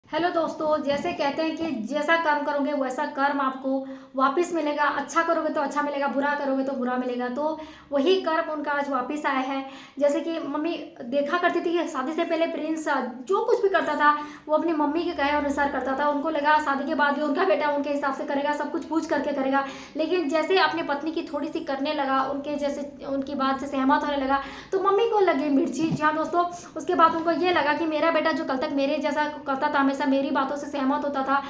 Hello दोस्तों, जैसे कहते हैं कि जैसा कर्म करोगे वैसा कर्म आपको वापस मिलेगा। अच्छा करोगे तो अच्छा मिलेगा, बुरा करोगे तो बुरा मिलेगा। तो वही कर्म उनका आज वापस आया है। जैसे कि मम्मी देखा करती थी कि शादी से पहले प्रिंस जो कुछ भी करता था वो अपनी मम्मी के कहे अनुसार करता था। उनको लगा शादी के बाद भी उनका बेटा उनके हिसाब से करेगा, सब कुछ पूछ करके करेगा। लेकिन जैसे अपनी पत्नी की थोड़ी सी करने लगा, उनके जैसे उनकी बात से सहमत होने लगा, तो मम्मी को लगी मिर्ची। जहाँ दोस्तों उसके बाद उनको ये लगा कि मेरा बेटा जो कल तक मेरे जैसा करता था, हमेशा मेरी बातों से सहमत होता था,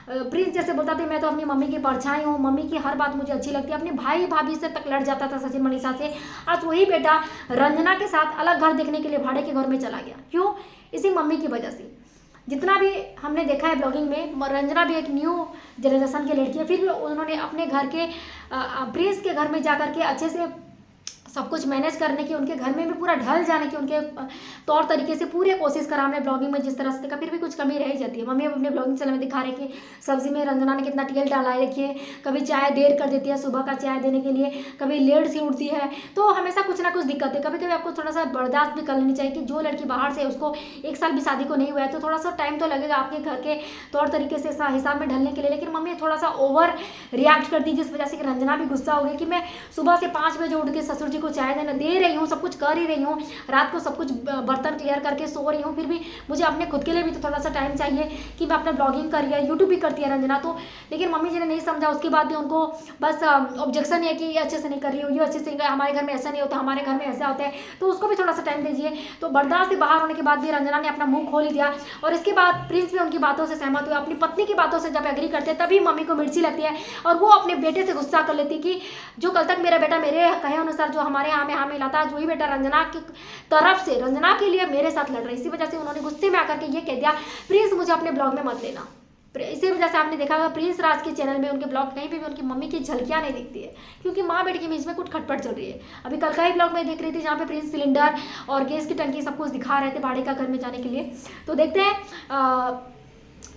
प्रिंस जैसे बोलता था मैं तो अपनी मम्मी की परछाई हूँ, मम्मी की हर बात मुझे अच्छी लगती है, अपने भाई भाभी से तक लड़ जाता था सचिन मनीषा से, आज वही बेटा रंजना के साथ अलग घर देखने के लिए भाड़े के घर में चला गया। क्यों? इसी मम्मी की वजह से। जितना भी हमने देखा है ब्लॉगिंग में, रंजना भी एक न्यू जनरेशन की लड़की है, फिर भी उन्होंने अपने घर के प्रिंस के घर में जाकर के अच्छे से सब कुछ मैनेज करने की, उनके घर में भी पूरा ढल जाने की, उनके तौर तरीके से पूरे कोशिश करा हमने ब्लॉगिंग में जिस तरह से देखा, फिर भी कुछ कमी रह जाती है। मम्मी अपने ब्लॉगिंग चैनल में दिखा रही कि सब्जी में रंजना ने कितना तेल डाला है, देखिए कभी चाय देर कर देती है सुबह का चाय देने के लिए, कभी लेट सी उठती है, तो हमेशा कुछ ना कुछ दिक्कत है। कभी कभी आपको थोड़ा सा बर्दाश्त भी कर लेनी चाहिए कि जो लड़की बाहर से उसको 1 साल भी शादी को नहीं हुआ है, तो थोड़ा सा टाइम तो लगेगा आपके घर के तौर तरीके से हिसाब में ढलने के लिए। लेकिन मम्मी थोड़ा सा ओवर रिएक्ट कर दी, जिस वजह से रंजना भी गुस्सा हो गई कि मैं सुबह से 5 बजे उठ के ससुर जी को चाय देना दे रही हूँ, सब कुछ कर ही रही हूँ, रात को सब कुछ बर्तन क्लियर करके सो रही हूँ, फिर भी मुझे अपने खुद के लिए भी तो थोड़ा सा टाइम चाहिए कि मैं अपना ब्लॉगिंग करी है, यूट्यूब भी करती है रंजना। तो लेकिन मम्मी जी ने नहीं समझा, उसके बाद भी उनको बस ऑब्जेक्शन है कि ये अच्छे से नहीं कर रही हो, ये अच्छे से हमारे घर में ऐसा नहीं होता, हमारे घर में ऐसा होता है, तो उसको भी थोड़ा सा टाइम दीजिए। तो बर्दाश्त से बाहर होने के बाद भी रंजना ने अपना मुंह खोल ही दिया, और इसके बाद प्रिंस भी उनकी बातों से सहमत हुआ। अपनी पत्नी की बातों से जब एग्री करते हैं तभी मम्मी को मिर्ची लगती है, और वो अपने बेटे से गुस्सा कर लेती कि जो कल तक मेरा बेटा मेरे कहे अनुसार जो हमारे यहाँ में हमें लाता, वही बेटा रंजना की तरफ से रंजना के लिए मेरे साथ लड़ रही। इसी वजह से उन्होंने गुस्से में आकर के ये कह दिया, प्रिंस मुझे अपने ब्लॉग में मत लेना। इसी वजह से आपने देखा होगा प्रिंस राज के चैनल में उनके ब्लॉग कहीं भी उनकी मम्मी की झलकियां नहीं दिखती है, क्योंकि माँ बेटे के बीच में कुछ खटपट चल रही है। अभी कल का ही ब्लॉग में देख रही थी जहाँ पे प्रिंस सिलेंडर और गैस की टंकी सब कुछ दिखा रहे थे भाड़े का घर में जाने के लिए। तो देखते हैं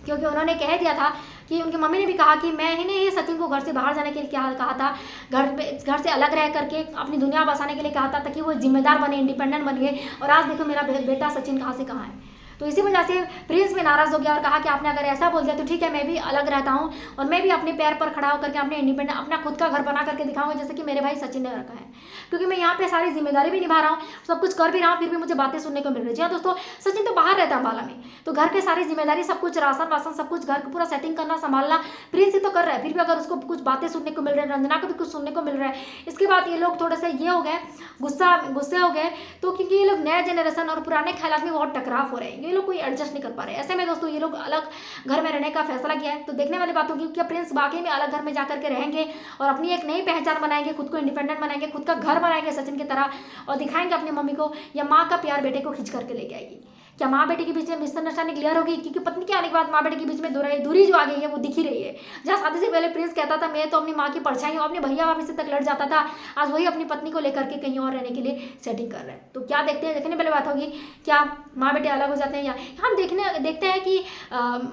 क्योंकि उन्होंने कह दिया था कि उनकी मम्मी ने भी कहा कि मैं ही नहीं सचिन को घर से बाहर जाने के लिए क्या कहा था, घर से अलग रह करके अपनी दुनिया बसाने के लिए कहा था, ताकि वो जिम्मेदार बने, इंडिपेंडेंट बनिए। और आज देखो मेरा बेटा सचिन कहाँ से कहाँ है। तो इसी वजह से प्रिंस भी नाराज हो गया और कहा कि आपने अगर ऐसा बोल दिया तो ठीक है, मैं भी अलग रहता हूँ और मैं भी अपने पैर पर खड़ा होकर के अपने इंडिपेंडेंट अपना खुद का घर बना करके दिखाऊंगा, जैसे कि मेरे भाई सचिन ने रखा है। क्योंकि मैं यहाँ पे सारी जिम्मेदारी भी निभा रहा हूँ, सब कुछ कर भी रहा हूँ, फिर भी मुझे बातें सुनने को मिल रही है। जी हाँ दोस्तों, सचिन तो बाहर रहता है अम्बाला में, तो घर के सारी जिम्मेदारी सब कुछ, राशन वासन सब कुछ, घर पूरा सेटिंग करना संभालना प्रिंस ही तो कर रहा है। फिर भी अगर उसको कुछ बातें सुनने को मिल रही है, रंजना को भी कुछ सुनने को मिल रहा है, इसके बाद ये लोग थोड़े से ये हो गए, गुस्से हो गए। तो क्योंकि ये लोग नया जनरेशन और पुराने ख्यालात में बहुत टकराव हो रहे हैं, ये लोग कोई एडजस्ट नहीं कर पा रहे हैं। ऐसे में दोस्तों ये लोग अलग घर में रहने का फैसला किया है। तो देखने वाली बात होगी क्या प्रिंस बाकी में अलग घर में जाकर के रहेंगे और अपनी एक नई पहचान बनाएंगे, खुद को इंडिपेंडेंट बनाएंगे, खुद का घर बनाएंगे सचिन की तरह, और दिखाएंगे अपनी मम्मी को, या माँ का प्यार बेटे को खींच करके लेके आएगी। क्या माँ बेटे के बीच में मिसअंडरस्टैंडिंग क्लियर होगी? क्योंकि पत्नी के आने के बाद माँ बेटे के बीच में दूरी जो आ गई है वो दिख ही रही है। जहाँ शादी से पहले प्रिंस कहता था मैं तो अपनी माँ की परछाई हूँ, अपने भैया भाभी से तक लड़ जाता था, आज वही अपनी पत्नी को लेकर के कहीं और रहने के लिए सेटिंग कर रहे हैं। तो क्या देखते हैं, देखने वाली बात होगी, क्या माँ बेटे अलग हो जाते हैं, या हम देखते हैं कि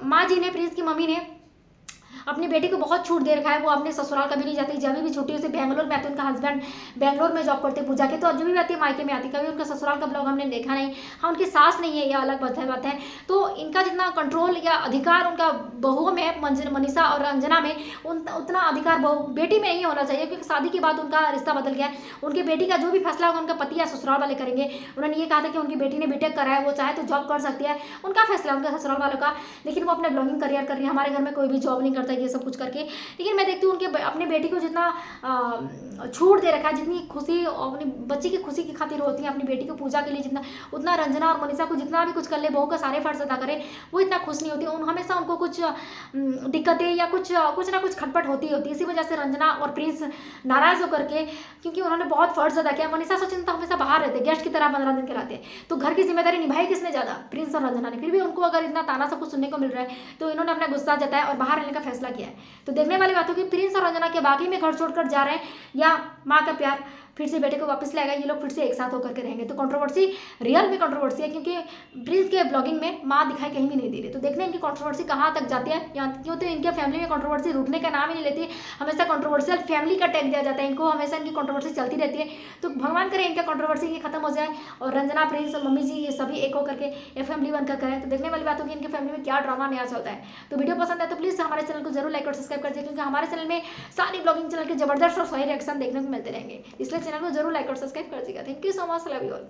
माँ जी ने, प्रिंस की मम्मी ने अपनी बेटी को बहुत छूट दे रखा है। वो अपने ससुराल कभी नहीं जाती, जब भी छुट्टी से बेंगलोर में आती, उनका हस्बैंड बेंगलोर में जॉब करते पूजा के, तो जब भी आती है मायके में आती, कभी उनका ससुराल का ब्लॉग हमने देखा नहीं। हाँ, उनकी सास नहीं है, यह अलग बात है। तो इनका जितना कंट्रोल या अधिकार उनका बहुओं में, मनीषा और रंजना में, उतना अधिकार बेटी में नहीं होना चाहिए, क्योंकि शादी के बाद उनका रिश्ता बदल गया है। उनकी बेटी का जो भी फैसला होगा उनका पति या ससुराल वाले करेंगे। उन्होंने ये कहा था कि उनकी बेटी ने बीटेक करा है, वो चाहे तो जॉब कर सकती है, उनका फैसला उनके ससुराल वालों का, लेकिन वो अपना ब्लॉगिंग करियर कर रही है। हमारे घर में कोई भी जॉब नहीं करता ये सब कुछ करके। लेकिन मैं देखती हूँ उनके अपने बेटी को जितना छूट दे रखा है, जितनी खुशी अपनी बच्ची की खुशी की खातिर होती है, अपनी बेटी को पूजा के लिए जितना, उतना रंजना और मनीषा को जितना भी कुछ कर ले, बहू का सारे फर्ज अदा करे, वो इतना खुश नहीं होती। हमेशा उनको कुछ दिक्कतें या कुछ ना कुछ खटपट होती है। इसी वजह से रंजना और प्रिंस नाराज होकर के, क्योंकि उन्होंने बहुत फर्ज अदा किया। मनीषा सचिन तो हमेशा बाहर रहते, गेस्ट की तरह 15 दिन के रहते हैं, तो घर की जिम्मेदारी निभाई किसने ज़्यादा? प्रिंस और रंजना ने। फिर भी उनको अगर इतना ताना सब कुछ सुनने को मिल रहा है, तो इन्होंने अपना गुस्सा जताया और बाहर रहने का फैसला किया है। तो देखने वाली बात होगी प्रिंस और रंजना के बाकी में घर छोड़कर जा रहे हैं, या माँ का प्यार फिर से बेटे को वापस लाएगा, ये लोग फिर से एक साथ होकर के रहेंगे। तो कंट्रोवर्सी रियल में कंट्रोवर्सी है, क्योंकि प्रिंस के ब्लॉगिंग में माँ दिखाई कहीं भी नहीं दे रही। तो देखने इनकी कंट्रोवर्सी कहाँ तक जाती है, या क्यों तो इनके फैमिली में कंट्रोवर्सी रुकने का नाम ही नहीं लेती, हमेशा कंट्रोवर्शियल फैमिली का टैग दिया जाता है इनको, हमेशा इनकी कंट्रोवर्सी चलती रहती है। तो भगवान करे इनका कंट्रोवर्सी ये खत्म हो जाए और रंजना, प्रिंस, मम्मी जी ये सभी एक होकर के एक फैमिली बनकर करें। तो देखने वाली बात होगी इनके फैमिली में क्या ड्रामा नया चलता है। तो वीडियो पसंद है तो प्लीज़ हमारे चैनल को जरूर लाइक और सब्सक्राइब कर दीजिए, क्योंकि हमारे चैनल में सारी ब्लॉगिंग चैनल के जबरदस्त और सही रिएक्शन देखने को मिलते रहेंगे, इसलिए चैनल को जरूर लाइक और सब्सक्राइब कर दीजिएगा। Thank you so much, love you all.